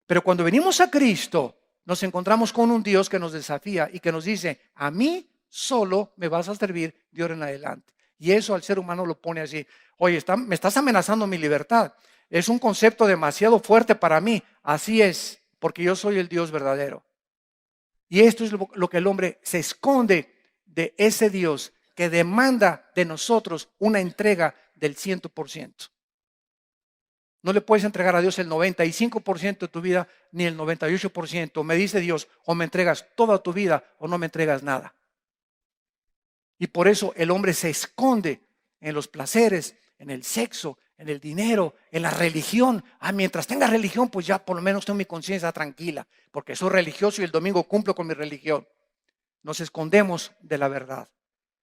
A: Pero cuando venimos a Cristo, nos encontramos con un Dios que nos desafía y que nos dice, a mí solo me vas a servir de ahora en adelante. Y eso al ser humano lo pone así, oye, me estás amenazando mi libertad. Es un concepto demasiado fuerte para mí. Así es, porque yo soy el Dios verdadero. Y esto es lo que el hombre se esconde de ese Dios que demanda de nosotros una entrega del 100%. No le puedes entregar a Dios el 95% de tu vida ni el 98%. Me dice Dios, o me entregas toda tu vida o no me entregas nada. Y por eso el hombre se esconde en los placeres, en el sexo, en el dinero, en la religión. Mientras tenga religión, pues ya por lo menos tengo mi conciencia tranquila, porque soy religioso y el domingo cumplo con mi religión. Nos escondemos de la verdad.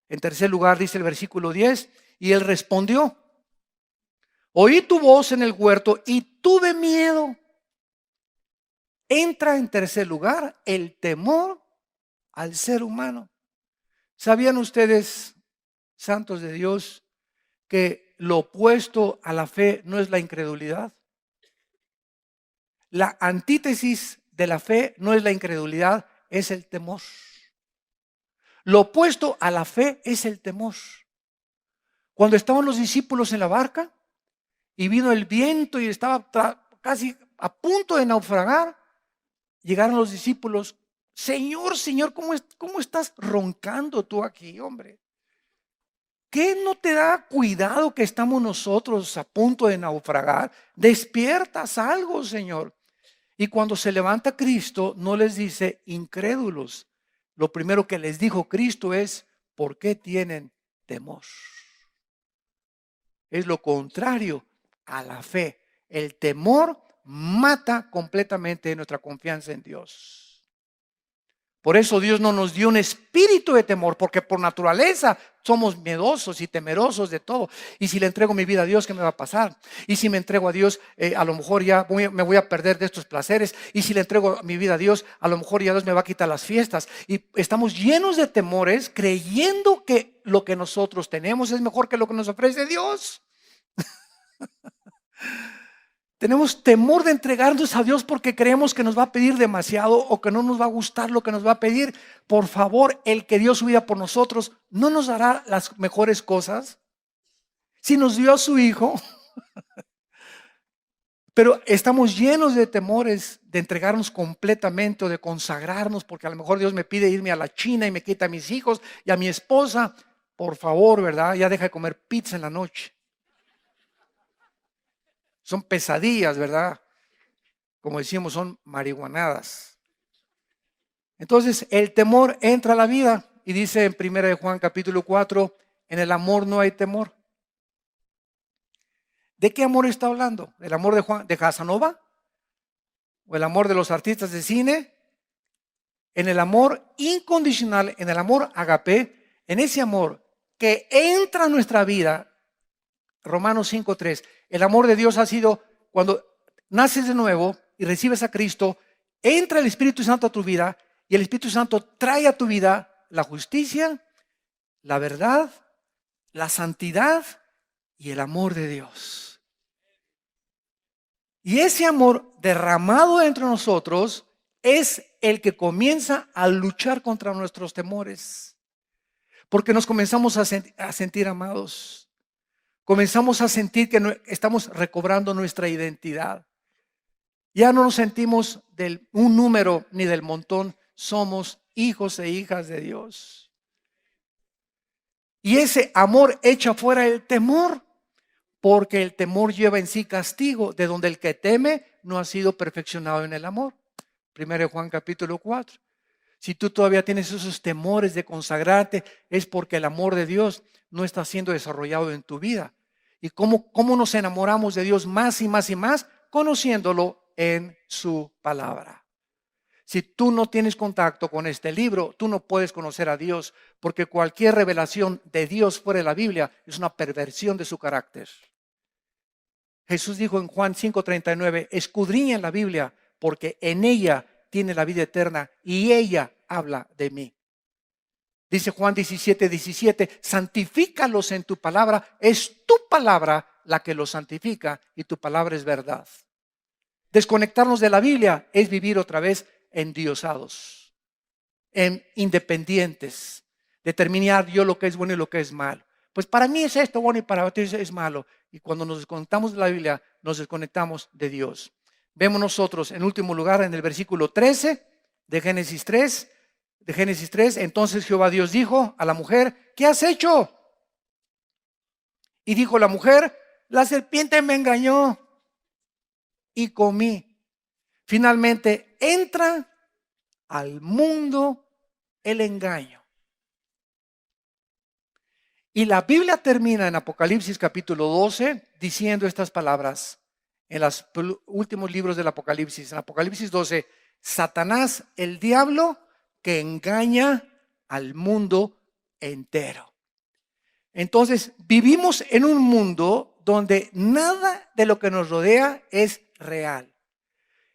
A: En tercer lugar, dice el versículo 10, y él respondió, oí tu voz en el huerto y tuve miedo. Entra en tercer lugar el temor al ser humano. ¿Sabían ustedes, santos de Dios, que lo opuesto a la fe no es la incredulidad? La antítesis de la fe no es la incredulidad, es el temor. Lo opuesto a la fe es el temor. Cuando estaban los discípulos en la barca y vino el viento y estaba casi a punto de naufragar, llegaron los discípulos. Señor, Señor, ¿cómo estás roncando tú aquí, hombre? ¿Qué no te da cuidado que estamos nosotros a punto de naufragar? Despiertas algo, Señor. Y cuando se levanta Cristo, no les dice incrédulos. Lo primero que les dijo Cristo es, ¿por qué tienen temor? Es lo contrario a la fe. El temor mata completamente nuestra confianza en Dios. Por eso Dios no nos dio un espíritu de temor, porque por naturaleza somos miedosos y temerosos de todo. Y si le entrego mi vida a Dios, ¿qué me va a pasar? Y si me entrego a Dios, a lo mejor ya me voy a perder de estos placeres. Y si le entrego mi vida a Dios, a lo mejor ya Dios me va a quitar las fiestas. Y estamos llenos de temores, creyendo que lo que nosotros tenemos es mejor que lo que nos ofrece Dios. Tenemos temor de entregarnos a Dios porque creemos que nos va a pedir demasiado o que no nos va a gustar lo que nos va a pedir. Por favor, el que dio su vida por nosotros, ¿no nos dará las mejores cosas? Si nos dio a su Hijo. Pero estamos llenos de temores de entregarnos completamente o de consagrarnos, porque a lo mejor Dios me pide irme a la China y me quita a mis hijos y a mi esposa. Por favor, ¿verdad? Ya deja de comer pizza en la noche. Son pesadillas, ¿verdad? Como decimos, son marihuanadas. Entonces, el temor entra a la vida y dice en 1 de Juan capítulo 4, en el amor no hay temor. ¿De qué amor está hablando? ¿El amor de Casanova? ¿O el amor de los artistas de cine? En el amor incondicional, en el amor agape, en ese amor que entra a nuestra vida, Romanos 5:3, el amor de Dios ha sido cuando naces de nuevo y recibes a Cristo, entra el Espíritu Santo a tu vida y el Espíritu Santo trae a tu vida la justicia, la verdad, la santidad y el amor de Dios. Y ese amor derramado entre nosotros es el que comienza a luchar contra nuestros temores, porque nos comenzamos a sentir amados. Comenzamos a sentir que estamos recobrando nuestra identidad. Ya no nos sentimos un número ni del montón. Somos hijos e hijas de Dios. Y ese amor echa fuera el temor, porque el temor lleva en sí castigo, de donde el que teme no ha sido perfeccionado en el amor. 1 Juan capítulo 4. Si tú todavía tienes esos temores de consagrarte, es porque el amor de Dios no está siendo desarrollado en tu vida. ¿Y cómo nos enamoramos de Dios más y más y más? Conociéndolo en su palabra. Si tú no tienes contacto con este libro, tú no puedes conocer a Dios, porque cualquier revelación de Dios fuera de la Biblia es una perversión de su carácter. Jesús dijo en Juan 5:39, escudriñen la Biblia, porque en ella tiene la vida eterna y ella habla de mí. Dice Juan 17:17, santifícalos en tu palabra, es tu palabra la que los santifica y tu palabra es verdad. Desconectarnos de la Biblia es vivir otra vez endiosados, en independientes, determinar yo lo que es bueno y lo que es malo. Pues para mí es esto bueno y para ti es malo. Y cuando nos desconectamos de la Biblia, nos desconectamos de Dios. Vemos nosotros en último lugar en el versículo 13 de Génesis 3. Entonces Jehová Dios dijo a la mujer, ¿qué has hecho? Y dijo la mujer, la serpiente me engañó y comí. Finalmente entra al mundo el engaño. Y la Biblia termina en Apocalipsis capítulo 12 diciendo estas palabras en los últimos libros del Apocalipsis. En Apocalipsis 12, Satanás, el diablo que engaña al mundo entero. Entonces, vivimos en un mundo donde nada de lo que nos rodea es real.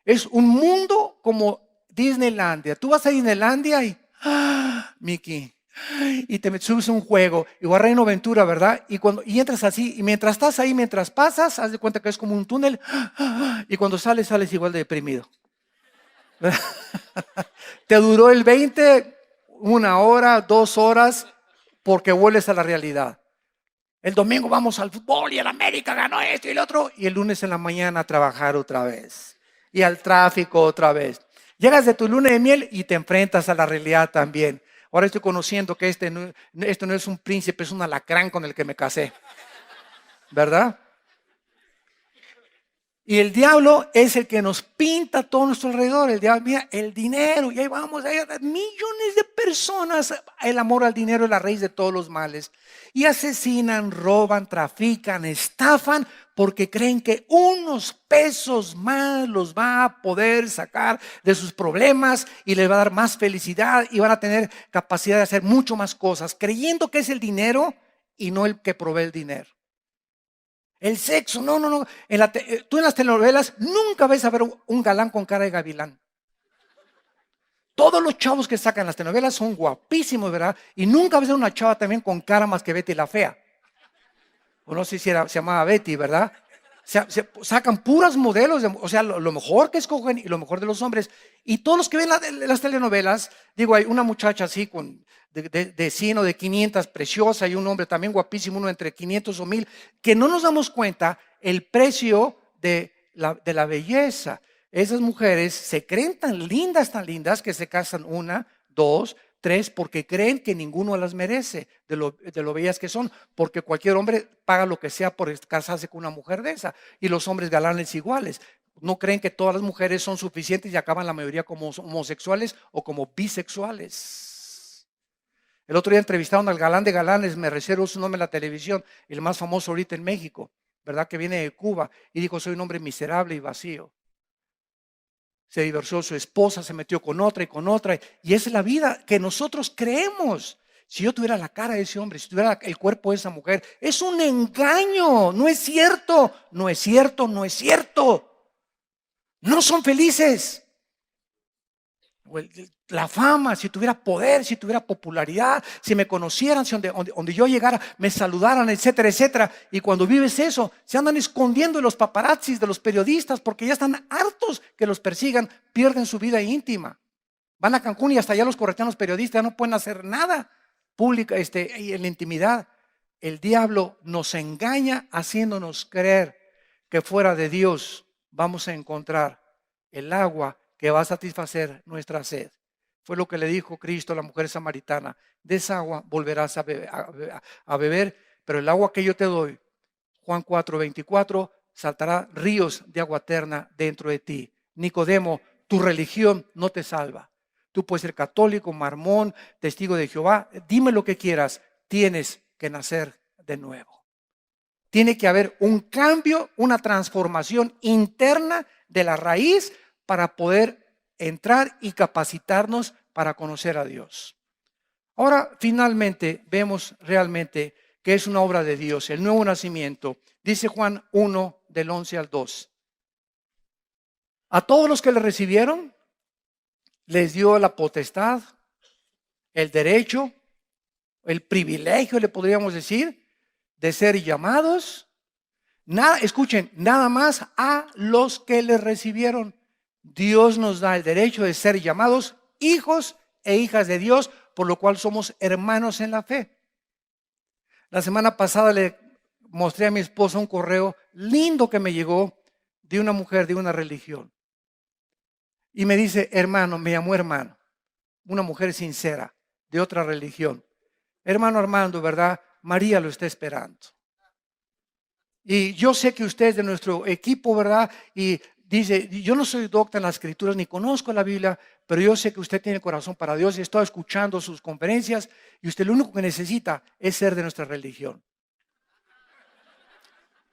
A: Es un mundo como Disneylandia. Tú vas a Disneylandia y, Mickey, y te subes a un juego, igual Reino Aventura, ¿verdad? Y entras así, y mientras estás ahí, mientras pasas, haz de cuenta que es como un túnel, y cuando sales igual de deprimido. Te duró el 20, 1 hora, 2 horas, porque vuelves a la realidad. El domingo vamos al fútbol y el América ganó esto y el otro, y el lunes en la mañana a trabajar otra vez, y al tráfico otra vez. Llegas de tu luna de miel y te enfrentas a la realidad también. Ahora estoy conociendo que esto no es un príncipe, es un alacrán con el que me casé, ¿verdad? Y el diablo es el que nos pinta a todo nuestro alrededor. El diablo, mira, el dinero, y ahí vamos, hay millones de personas. El amor al dinero es la raíz de todos los males. Y asesinan, roban, trafican, estafan, porque creen que unos pesos más los va a poder sacar de sus problemas y les va a dar más felicidad y van a tener capacidad de hacer mucho más cosas, creyendo que es el dinero y no el que provee el dinero. El sexo, no. Tú en las telenovelas nunca ves a ver un galán con cara de gavilán. Todos los chavos que sacan las telenovelas son guapísimos, ¿verdad? Y nunca ves a una chava también con cara más que Betty la Fea. O no sé si se llamaba Betty, ¿verdad? Sacan puras modelos, o sea, lo mejor que escogen y lo mejor de los hombres. Y todos los que ven las telenovelas, digo, hay una muchacha así de 100 o de 500, preciosa, y un hombre también guapísimo, uno entre 500 o 1000, que no nos damos cuenta el precio de la belleza. Esas mujeres se creen tan lindas, que se casan 1, 2, 3, porque creen que ninguno las merece de lo bellas que son, porque cualquier hombre paga lo que sea por casarse con una mujer de esa, y los hombres galanes iguales. No creen que todas las mujeres son suficientes y acaban la mayoría como homosexuales o como bisexuales. El otro día entrevistaron al galán de galanes, me reservo su nombre en la televisión, el más famoso ahorita en México, ¿verdad? Que viene de Cuba, y dijo, soy un hombre miserable y vacío. Se divorció su esposa, se metió con otra, y esa es la vida que nosotros creemos. Si yo tuviera la cara de ese hombre, si tuviera el cuerpo de esa mujer, es un engaño, no es cierto. No son felices. La fama, si tuviera poder, si tuviera popularidad, si me conocieran, si donde yo llegara me saludaran, etcétera, etcétera. Y cuando vives eso, se andan escondiendo de los paparazzis, de los periodistas, porque ya están hartos que los persigan, pierden su vida íntima. Van a Cancún y hasta allá los corretean los periodistas, no pueden hacer nada pública en la intimidad. el diablo nos engaña haciéndonos creer que fuera de Dios vamos a encontrar el agua que va a satisfacer nuestra sed. Fue lo que le dijo Cristo a la mujer samaritana: de esa agua volverás a beber, pero el agua que yo te doy, Juan 4:24, saltará ríos de agua eterna dentro de ti. Nicodemo, tu religión no te salva. Tú puedes ser católico, mormón, testigo de Jehová, dime lo que quieras, tienes que nacer de nuevo. Tiene que haber un cambio, una transformación interna de la raíz para poder entrar y capacitarnos para conocer a Dios. Ahora, finalmente, vemos realmente que es una obra de Dios, el nuevo nacimiento. Dice Juan 1, del 11 al 2. A todos los que le recibieron, les dio la potestad, el derecho, el privilegio, le podríamos decir, de ser llamados. Escuchen, nada más a los que le recibieron. Dios nos da el derecho de ser llamados hijos e hijas de Dios, por lo cual somos hermanos en la fe. La semana pasada le mostré a mi esposa un correo lindo que me llegó de una mujer de una religión. Y me dice, hermano, me llamó hermano, una mujer sincera de otra religión. Hermano Armando, ¿verdad? María lo está esperando. Y yo sé que usted es de nuestro equipo, ¿verdad? Y dice, yo no soy docta en las escrituras ni conozco la Biblia, pero yo sé que usted tiene corazón para Dios y estoy escuchando sus conferencias y usted lo único que necesita es ser de nuestra religión.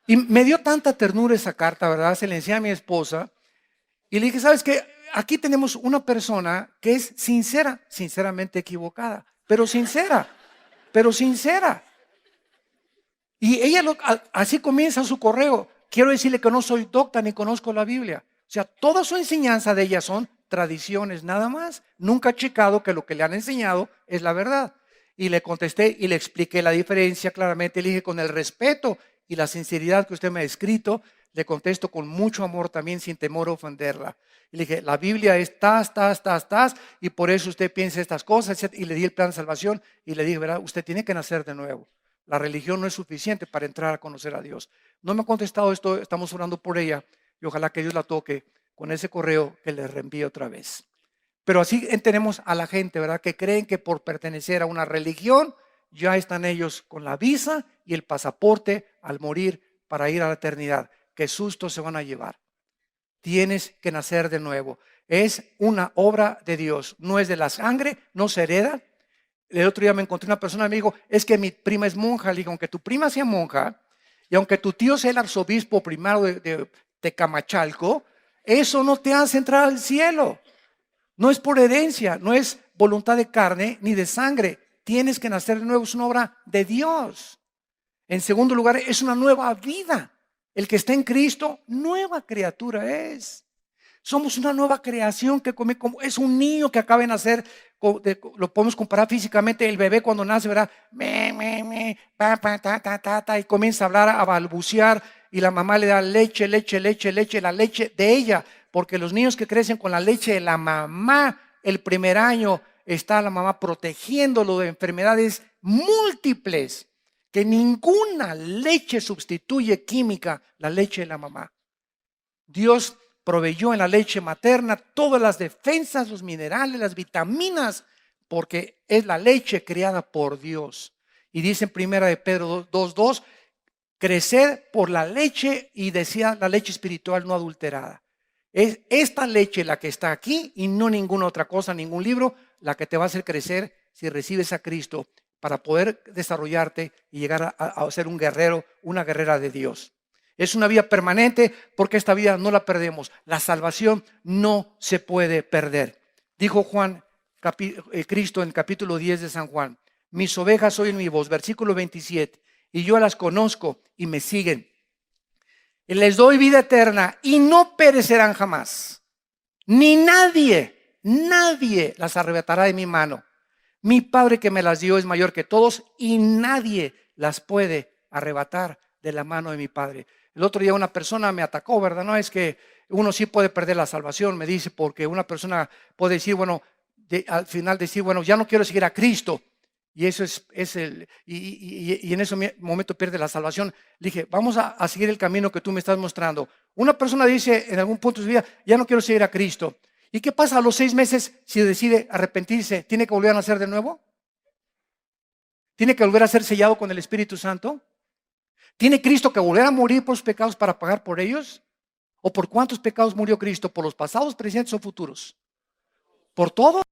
A: Y me dio tanta ternura esa carta, ¿verdad? Se la enseñé a mi esposa y le dije, ¿sabes qué? Aquí tenemos una persona que es sincera, sinceramente equivocada, pero sincera, pero sincera. Y ella así comienza su correo. Quiero decirle que no soy docta ni conozco la Biblia. O sea, toda su enseñanza de ella son tradiciones nada más. Nunca ha checado que lo que le han enseñado es la verdad. Y le contesté y le expliqué la diferencia claramente. Le dije, con el respeto y la sinceridad que usted me ha escrito, le contesto con mucho amor también, sin temor a ofenderla. Y le dije, la Biblia es tas, y por eso usted piensa estas cosas. Y le di el plan de salvación y le dije, ¿verdad? Usted tiene que nacer de nuevo. La religión no es suficiente para entrar a conocer a Dios. No me ha contestado esto, estamos orando por ella y ojalá que Dios la toque con ese correo que le reenvíe otra vez. Pero así tenemos a la gente, ¿verdad? Que creen que por pertenecer a una religión ya están ellos con la visa y el pasaporte al morir para ir a la eternidad. Qué susto se van a llevar. Tienes que nacer de nuevo. Es una obra de Dios, no es de la sangre, no se hereda. El otro día me encontré una persona y me dijo, es que mi prima es monja. Le digo, aunque tu prima sea monja y aunque tu tío sea el arzobispo primado de Tecamachalco, eso no te hace entrar al cielo. No es por herencia, no es voluntad de carne ni de sangre. Tienes que nacer de nuevo, es una obra de Dios. En segundo lugar, es una nueva vida. El que está en Cristo, nueva criatura es. Somos una nueva creación que come como es un niño que acaba de nacer. Lo podemos comparar físicamente. El bebé cuando nace, ¿verdad? Y comienza a hablar, a balbucear. Y la mamá le da leche, la leche de ella. Porque los niños que crecen con la leche de la mamá, el primer año está la mamá protegiéndolo de enfermedades múltiples. Que ninguna leche sustituye química la leche de la mamá. Dios proveyó en la leche materna todas las defensas, los minerales, las vitaminas, porque es la leche creada por Dios. Y dice en primera de Pedro 2:2, crecer por la leche, y decía la leche espiritual no adulterada. Es esta leche la que está aquí y no ninguna otra cosa, ningún libro, la que te va a hacer crecer si recibes a Cristo para poder desarrollarte y llegar a ser un guerrero, una guerrera de Dios. Es una vida permanente porque esta vida no la perdemos. La salvación no se puede perder. Dijo Cristo en el capítulo 10 de San Juan, mis ovejas oyen mi voz, versículo 27, y yo las conozco y me siguen. Y les doy vida eterna y no perecerán jamás. Ni nadie las arrebatará de mi mano. Mi Padre que me las dio es mayor que todos y nadie las puede arrebatar de la mano de mi Padre. El otro día una persona me atacó, ¿verdad? No es que uno sí puede perder la salvación, me dice, porque una persona puede decir, bueno, al final decir, bueno, ya no quiero seguir a Cristo. Y eso y en ese momento pierde la salvación. Le dije, vamos a seguir el camino que tú me estás mostrando. Una persona dice en algún punto de su vida, ya no quiero seguir a Cristo. ¿Y qué pasa a los 6 meses si decide arrepentirse? ¿Tiene que volver a nacer de nuevo? ¿Tiene que volver a ser sellado con el Espíritu Santo? ¿Tiene Cristo que volver a morir por sus pecados para pagar por ellos? ¿O por cuántos pecados murió Cristo? ¿Por los pasados, presentes o futuros? ¿Por todo?